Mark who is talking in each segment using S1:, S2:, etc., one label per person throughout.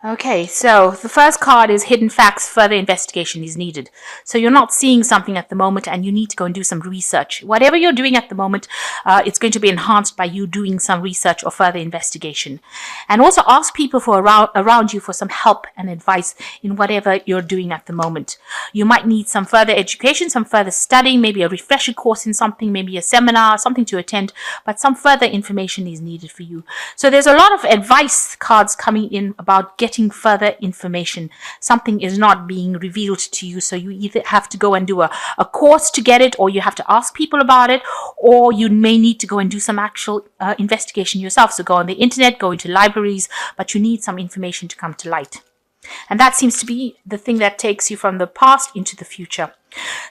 S1: Okay, so the first card is hidden facts, further investigation is needed. So you're not seeing something at the moment and you need to go and do some research. Whatever you're doing at the moment, it's going to be enhanced by you doing some research or further investigation. And also ask people around you for some help and advice in whatever you're doing at the moment. You might need some further education, some further studying, maybe a refresher course in something, maybe a seminar, something to attend, but some further information is needed for you. So there's a lot of advice cards coming in about getting further information. Something is not being revealed to you, so you either have to go and do a course to get it, or you have to ask people about it, or you may need to go and do some actual investigation yourself. So go on the internet, go into libraries, but you need some information to come to light. And that seems to be the thing that takes you from the past into the future.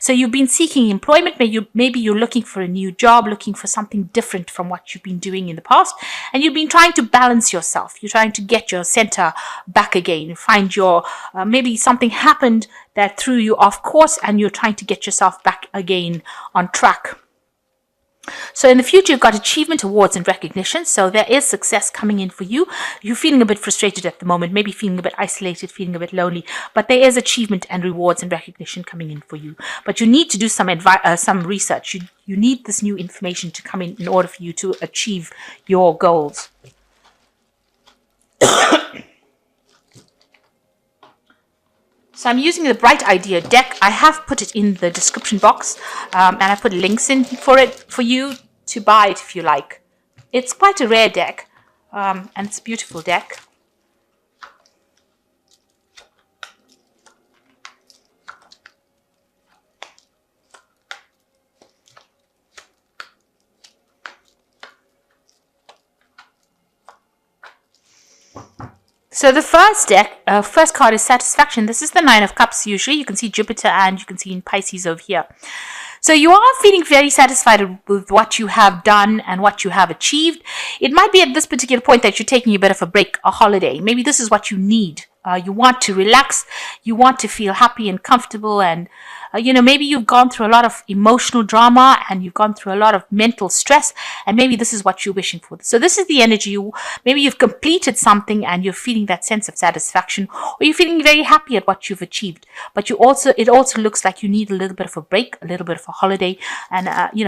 S1: So you've been seeking employment, maybe you're looking for a new job, looking for something different from what you've been doing in the past, and you've been trying to balance yourself. You're trying to get your center back again, find your, maybe something happened that threw you off course and you're trying to get yourself back again on track. So in the future, you've got achievement, awards, and recognition. So there is success coming in for you. You're feeling a bit frustrated at the moment, maybe feeling a bit isolated, feeling a bit lonely, but there is achievement and rewards and recognition coming in for you. But you need to do some research. You need this new information to come in order for you to achieve your goals. So I'm using the Bright Idea deck. I have put it in the description box, and I put links in for you to buy it if you like. It's quite a rare deck, and it's a beautiful deck. So the first card is satisfaction. This is the Nine of Cups usually. You can see Jupiter and you can see in Pisces over here. So you are feeling very satisfied with what you have done and what you have achieved. It might be at this particular point that you're taking a bit of a break, a holiday. Maybe this is what you need. You want to relax. You want to feel happy and comfortable, and maybe you've gone through a lot of emotional drama and you've gone through a lot of mental stress, and maybe this is what you're wishing for. So this is the energy. Maybe you've completed something and you're feeling that sense of satisfaction, or you're feeling very happy at what you've achieved. But it also looks like you need a little bit of a break, a little bit of a holiday, and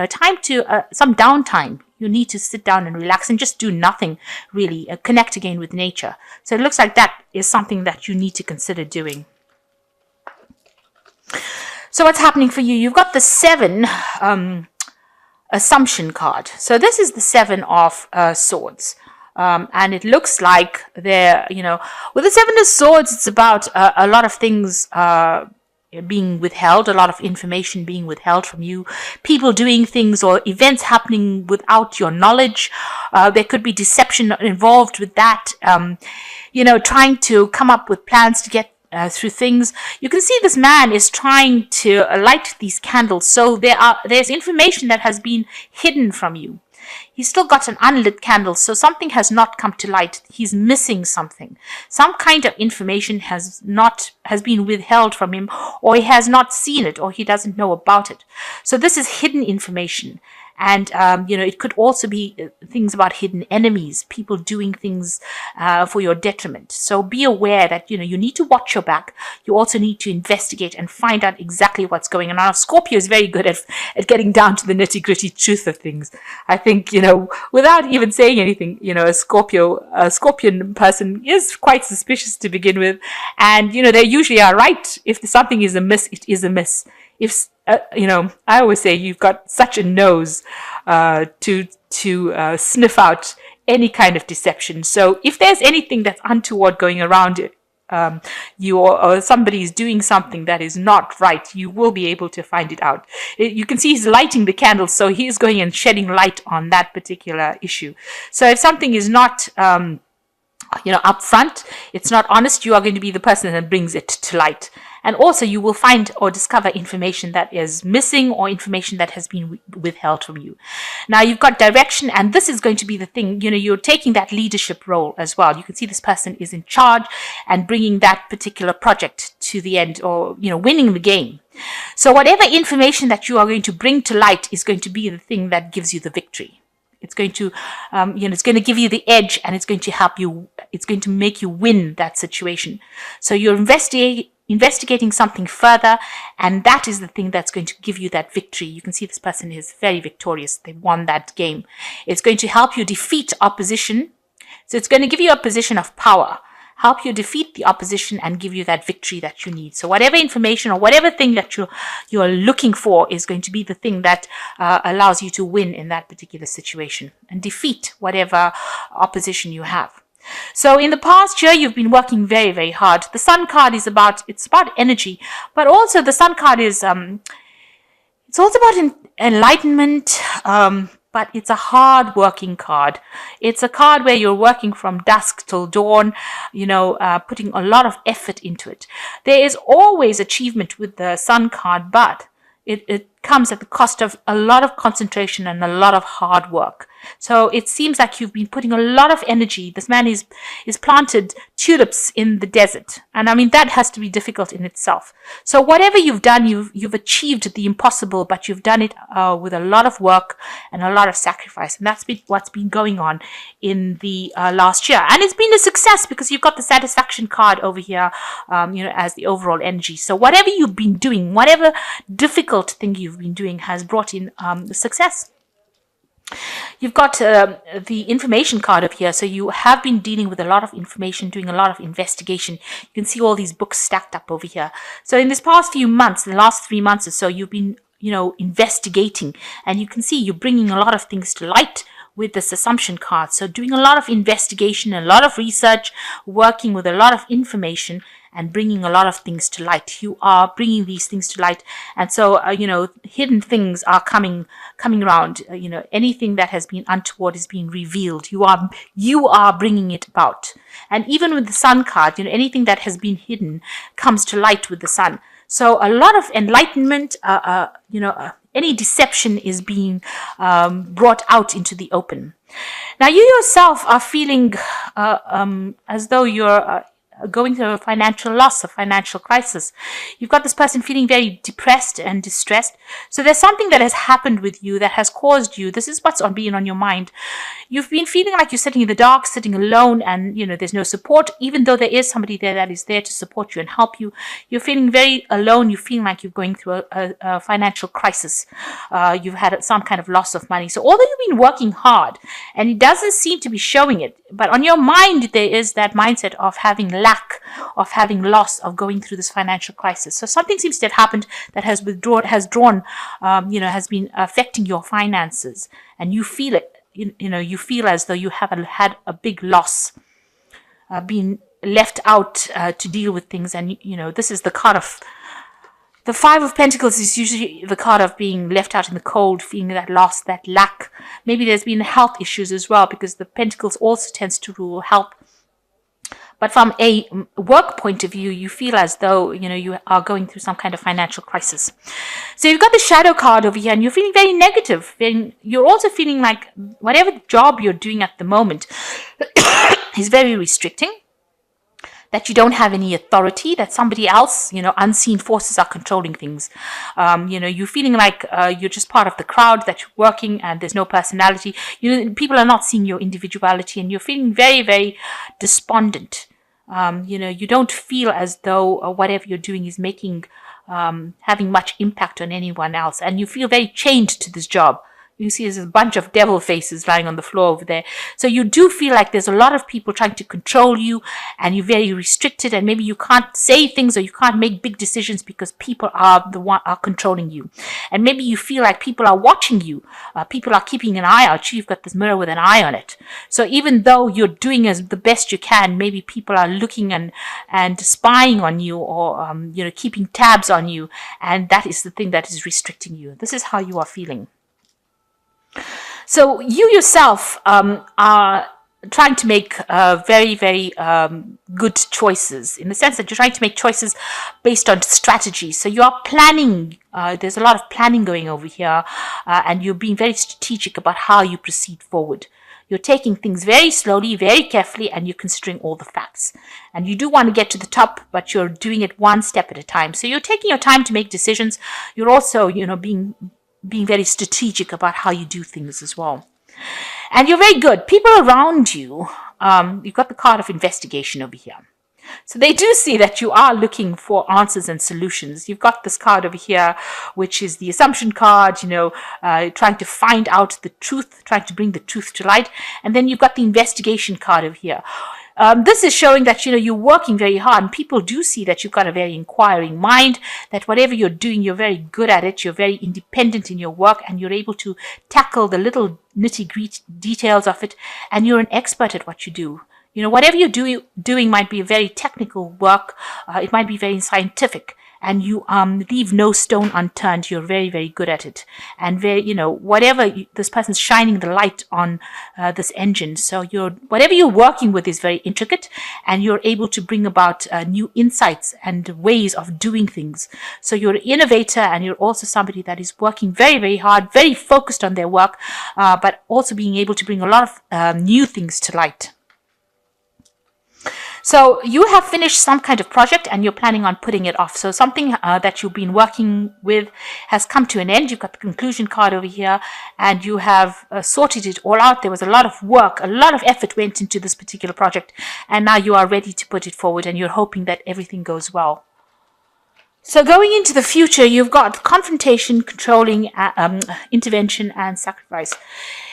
S1: time to some downtime. You need to sit down and relax and just do nothing, really, connect again with nature. So it looks like that is something that you need to consider doing. So what's happening for you? You've got the 7 Assumption card. So this is the 7 of Swords. And it looks like with the 7 of Swords, it's about a lot of things being withheld, a lot of information being withheld from you, people doing things or events happening without your knowledge. There could be deception involved with that, trying to come up with plans to get through things. You can see this man is trying to light these candles. So there's information that has been hidden from you. He's still got an unlit candle, so something has not come to light. He's missing something. Some kind of information has been withheld from him, or he has not seen it, or he doesn't know about it. So this is hidden information. And, it could also be things about hidden enemies, people doing things for your detriment. So be aware that, you need to watch your back. You also need to investigate and find out exactly what's going on. Now, Scorpio is very good at getting down to the nitty-gritty truth of things. I think, without even saying anything, a Scorpion person is quite suspicious to begin with. And, they usually are right. If something is amiss, it is amiss. If I always say you've got such a nose to sniff out any kind of deception. So if there's anything that's untoward going around you, or somebody is doing something that is not right, you will be able to find it out. You can see he's lighting the candle, so he's going and shedding light on that particular issue. So if something is not upfront, it's not honest, you are going to be the person that brings it to light. And also you will find or discover information that is missing or information that has been withheld from you. Now you've got direction, and this is going to be the thing, you're taking that leadership role as well. You can see this person is in charge and bringing that particular project to the end, or, winning the game. So whatever information that you are going to bring to light is going to be the thing that gives you the victory. It's going to, it's going to give you the edge, and it's going to help you. It's going to make you win that situation. So you're investigating something further, and that is the thing that's going to give you that victory. You can see this person is very victorious. They won that game. It's going to help you defeat opposition. So it's going to give you a position of power, help you defeat the opposition, and give you that victory that you need. So whatever information or whatever thing that you're looking for is going to be the thing that allows you to win in that particular situation and defeat whatever opposition you have. So in the past year, you've been working very, very hard. The Sun card is about energy, but also the Sun card is it's also about enlightenment. But it's a hard working card. It's a card where you're working from dusk till dawn, putting a lot of effort into it. There is always achievement with the Sun card, but it comes at the cost of a lot of concentration and a lot of hard work. So it seems like you've been putting a lot of energy. This man is planted tulips in the desert. And I mean, that has to be difficult in itself. So whatever you've done, you've achieved the impossible, but you've done it with a lot of work and a lot of sacrifice. And that's what's been going on in the last year. And it's been a success because you've got the satisfaction card over here, as the overall energy. So whatever you've been doing, whatever difficult thing you've been doing has brought in success. You've got the information card up here. So you have been dealing with a lot of information, doing a lot of investigation. You can see all these books stacked up over here. So in this past few months, the last 3 months or so, you've been, investigating. And you can see you're bringing a lot of things to light with this assumption card. So doing a lot of investigation, a lot of research, working with a lot of information, and bringing a lot of things to light. You are bringing these things to light. And so, hidden things are coming around. Anything that has been untoward is being revealed. You are bringing it about. And even with the Sun card, anything that has been hidden comes to light with the Sun. So a lot of enlightenment, any deception is being brought out into the open. Now, you yourself are feeling as though you're going through a financial loss, a financial crisis. You've got this person feeling very depressed and distressed. So there's something that has happened with you that has caused you. This is what's being on your mind. You've been feeling like you're sitting in the dark, sitting alone, and there's no support, even though there is somebody there that is there to support you and help you. You're feeling very alone. You're feeling like you're going through a financial crisis. You've had some kind of loss of money. So although you've been working hard, and it doesn't seem to be showing it, but on your mind there is that mindset of having lack, of having loss, of going through this financial crisis. So something seems to have happened that has been affecting your finances, and you feel it. You feel as though you have had a big loss, being left out to deal with things. And this is the card of the Five of Pentacles. Is usually the card of being left out in the cold, feeling that loss, that lack. Maybe there's been health issues as well, because the Pentacles also tends to rule health. But from a work point of view, you feel as though, you are going through some kind of financial crisis. So you've got the Shadow card over here, and you're feeling very negative. You're also feeling like whatever job you're doing at the moment is very restricting, that you don't have any authority, that somebody else, unseen forces are controlling things. You're feeling like you're just part of the crowd, that you're working and there's no personality. People are not seeing your individuality, and you're feeling very, very despondent. You don't feel as though whatever you're doing is having much impact on anyone else, and you feel very chained to this job. You see there's a bunch of devil faces lying on the floor over there. So you do feel like there's a lot of people trying to control you, and you're very restricted, and maybe you can't say things or you can't make big decisions because people are controlling you. And maybe you feel like people are watching you. People are keeping an eye out. You've got this mirror with an eye on it. So even though you're doing as the best you can, maybe people are looking and spying on you, or keeping tabs on you, and that is the thing that is restricting you. This is how you are feeling. So you yourself are trying to make very, very good choices, in the sense that you're trying to make choices based on strategy. So you are planning. There's a lot of planning going over here, and you're being very strategic about how you proceed forward. You're taking things very slowly, very carefully, and you're considering all the facts. And you do want to get to the top, but you're doing it one step at a time. So you're taking your time to make decisions. You're also, being very strategic about how you do things as well. And you're very good. People around you, you've got the card of investigation over here. So they do see that you are looking for answers and solutions. You've got this card over here, which is the assumption card, trying to find out the truth, trying to bring the truth to light. And then you've got the investigation card over here. This is showing that, you're working very hard, and people do see that you've got a very inquiring mind, that whatever you're doing, you're very good at it. You're very independent in your work, and you're able to tackle the little nitty-gritty details of it, and you're an expert at what you do. Whatever you're doing might be a very technical work. It might be very scientific, and you leave no stone unturned. You're very, very good at it. And whatever this person's shining the light on this engine. So whatever you're working with is very intricate, and you're able to bring about new insights and ways of doing things. So you're an innovator, and you're also somebody that is working very, very hard, very focused on their work, but also being able to bring a lot of new things to light. So you have finished some kind of project, and you're planning on putting it off. So something that you've been working with has come to an end. You've got the conclusion card over here, and you have sorted it all out. There was a lot of work, a lot of effort went into this particular project, and now you are ready to put it forward, and you're hoping that everything goes well. So going into the future, you've got confrontation, controlling, intervention, and sacrifice.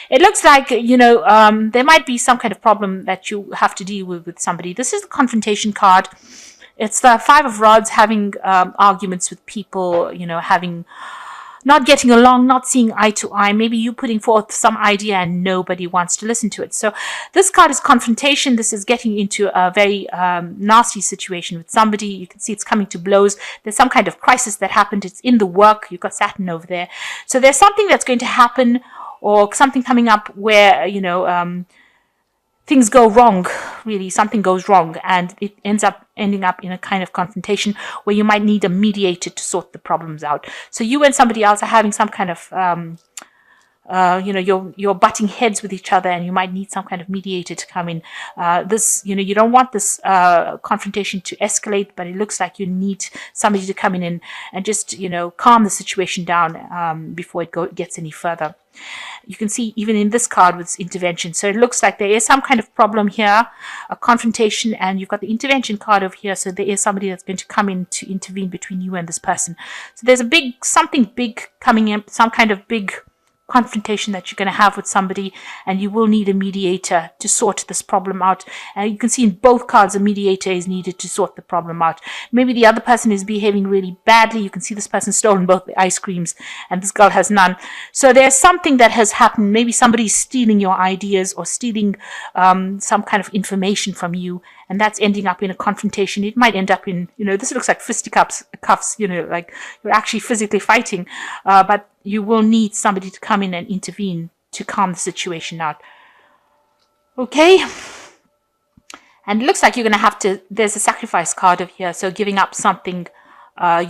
S1: It looks like, there might be some kind of problem that you have to deal with somebody. This is the confrontation card. It's the Five of Rods, having arguments with people, not getting along, not seeing eye to eye. Maybe you putting forth some idea and nobody wants to listen to it. So this card is confrontation. This is getting into a very nasty situation with somebody. You can see it's coming to blows. There's some kind of crisis that happened. It's in the work. You've got Saturn over there. So there's something that's going to happen, or something coming up where, things go wrong, really. Something goes wrong, and it ending up in a kind of confrontation where you might need a mediator to sort the problems out. So you and somebody else are having some kind of you're butting heads with each other, and you might need some kind of mediator to come in. You don't want this confrontation to escalate, but it looks like you need somebody to come in and just, calm the situation down before it gets any further. You can see even in this card with intervention. So it looks like there is some kind of problem here, a confrontation, and you've got the intervention card over here. So there is somebody that's going to come in to intervene between you and this person. So there's something big coming in, some kind of big confrontation that you're going to have with somebody, and you will need a mediator to sort this problem out. You can see in both cards a mediator is needed to sort the problem out. Maybe the other person is behaving really badly. You can see this person stolen both the ice creams, and this girl has none. So there's something that has happened. Maybe somebody's stealing your ideas, or stealing some kind of information from you, and that's ending up in a confrontation. It might end up in, this looks like fisticuffs, like you're actually physically fighting, but you will need somebody to come in and intervene to calm the situation out. Okay. And it looks like you're going to have to, there's a sacrifice card over here. So giving up something,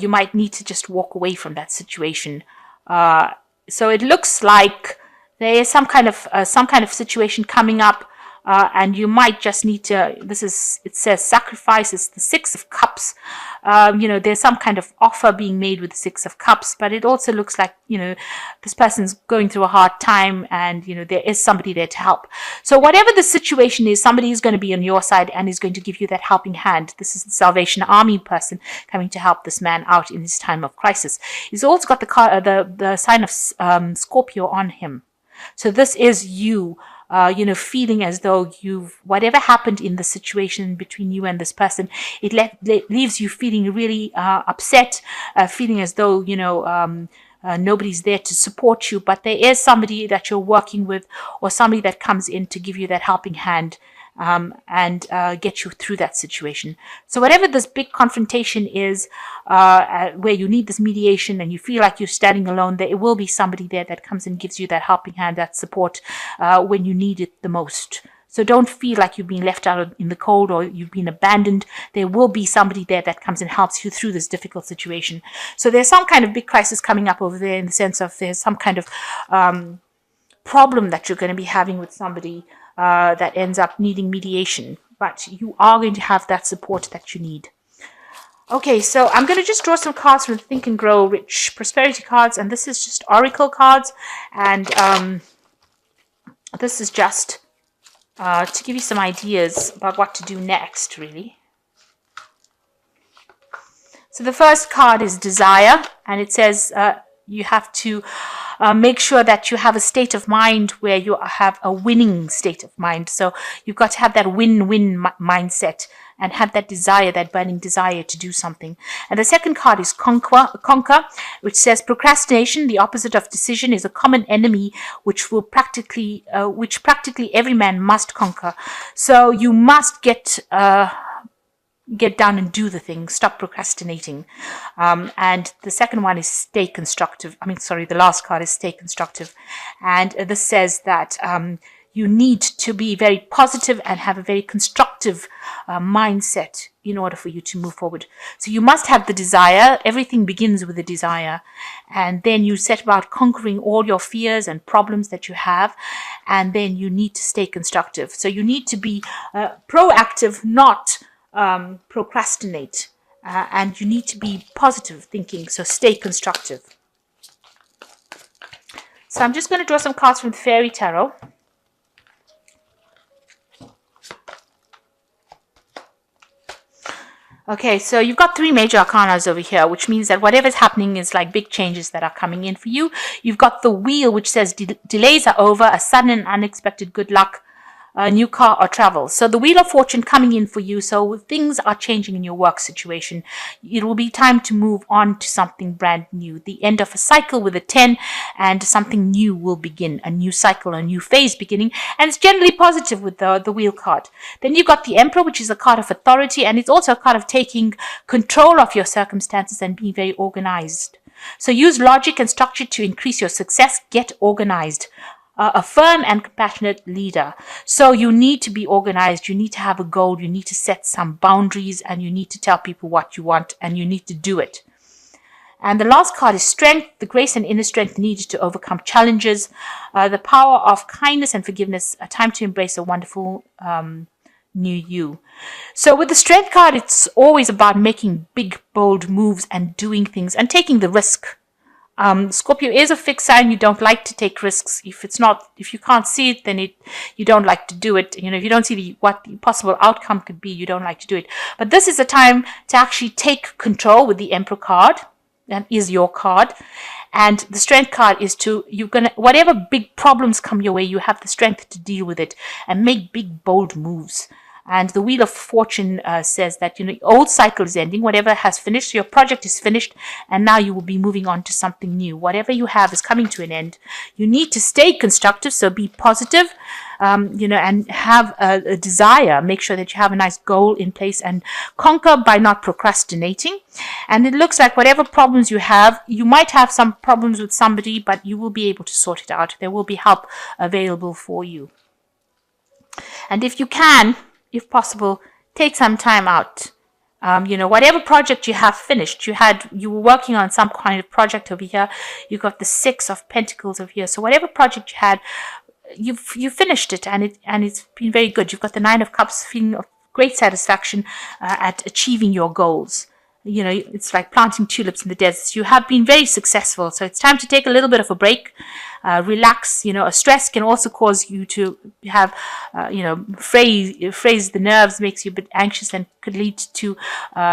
S1: you might need to just walk away from that situation. So it looks like there is some kind of situation coming up. And you might just need to, it says sacrifice. It's the Six of Cups. There's some kind of offer being made with the Six of Cups, but it also looks like, this person's going through a hard time, and, there is somebody there to help. So whatever the situation is, somebody is going to be on your side and is going to give you that helping hand. This is the Salvation Army person coming to help this man out in his time of crisis. He's also got the sign of Scorpio on him. So this is you. Feeling as though whatever happened in the situation between you and this person, it leaves you feeling really upset, feeling as though, nobody's there to support you, but there is somebody that you're working with, or somebody that comes in to give you that helping hand, and get you through that situation. So whatever this big confrontation is, where you need this mediation and you feel like you're standing alone, there will be somebody there that comes and gives you that helping hand, that support, when you need it the most. So don't feel like you've been left out in the cold, or you've been abandoned. There will be somebody there that comes and helps you through this difficult situation. So there's some kind of big crisis coming up over there, in the sense of there's some kind of problem that you're going to be having with somebody that ends up needing mediation, but you are going to have that support that you need. Okay, so I'm going to just draw some cards from the Think and Grow Rich Prosperity cards, and this is just oracle cards, and this is just to give you some ideas about what to do next, really. So the first card is desire, and it says you have to make sure that you have a state of mind where you have a winning state of mind. So you've got to have that win-win mindset and have that desire, that burning desire to do something. And the second card is conquer, which says procrastination, the opposite of decision, is a common enemy which practically every man must conquer. So you must get down and do the thing. Stop procrastinating. And the second one is stay constructive. The last card is stay constructive. And this says that you need to be very positive and have a very constructive mindset in order for you to move forward. So you must have the desire. Everything begins with a desire. And then you set about conquering all your fears and problems that you have. And then you need to stay constructive. So you need to be proactive, not procrastinate, and you need to be positive thinking, so stay constructive. So I'm just going to draw some cards from the Fairy Tarot. Okay, so you've got 3 major arcanas over here, which means that whatever's happening is like big changes that are coming in for you. You've got the Wheel, which says delays are over, a sudden and unexpected good luck, a new car or travel. So the Wheel of Fortune coming in for you. So things are changing in your work situation. It will be time to move on to something brand new. The end of a cycle with a 10, and something new will begin. A new cycle, a new phase beginning. And it's generally positive with the Wheel card. Then you've got the Emperor, which is a card of authority, and it's also a card of taking control of your circumstances and being very organized. So use logic and structure to increase your success. Get organized. A firm and compassionate leader. So you need to be organized. You need to have a goal. You need to set some boundaries, and you need to tell people what you want, and you need to do it. And the last card is Strength, the grace and inner strength needed to overcome challenges, the power of kindness and forgiveness, a time to embrace a wonderful new you. So with the Strength card, it's always about making big, bold moves and doing things and taking the risk. Scorpio is a fixed sign. You don't like to take risks. If you can't see it, then you don't like to do it. If you don't see what the possible outcome could be, you don't like to do it. But this is a time to actually take control with the Emperor card. That is your card. And the Strength card is whatever big problems come your way, you have the strength to deal with it and make big, bold moves. And the Wheel of Fortune says that, the old cycle is ending. Whatever has finished, your project is finished, and now you will be moving on to something new. Whatever you have is coming to an end. You need to stay constructive, so be positive, and have a desire. Make sure that you have a nice goal in place and conquer by not procrastinating. And it looks like whatever problems you have, you might have some problems with somebody, but you will be able to sort it out. There will be help available for you. And if you can, if possible, take some time out. Whatever project you have finished, you were working on some kind of project over here. You got the 6 of Pentacles over here. So whatever project you had, you finished it, and it's been very good. You've got the 9 of Cups, feeling of great satisfaction at achieving your goals. It's like planting tulips in the desert. You have been very successful. So it's time to take a little bit of a break, relax. A stress can also cause you to have, phrase the nerves, makes you a bit anxious, and could lead to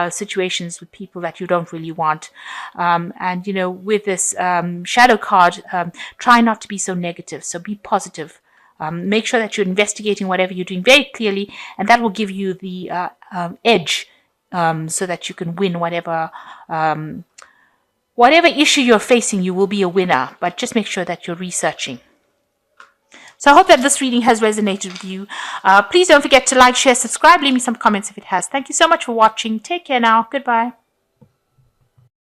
S1: situations with people that you don't really want. With this shadow card, try not to be so negative. So be positive. Make sure that you're investigating whatever you're doing very clearly, and that will give you the edge. So that you can win whatever issue you're facing. You will be a winner, but just make sure that you're researching. So I hope that this reading has resonated with you. Please don't forget to like, share, subscribe, leave me some comments if it has. Thank you so much for watching. Take care now. Goodbye.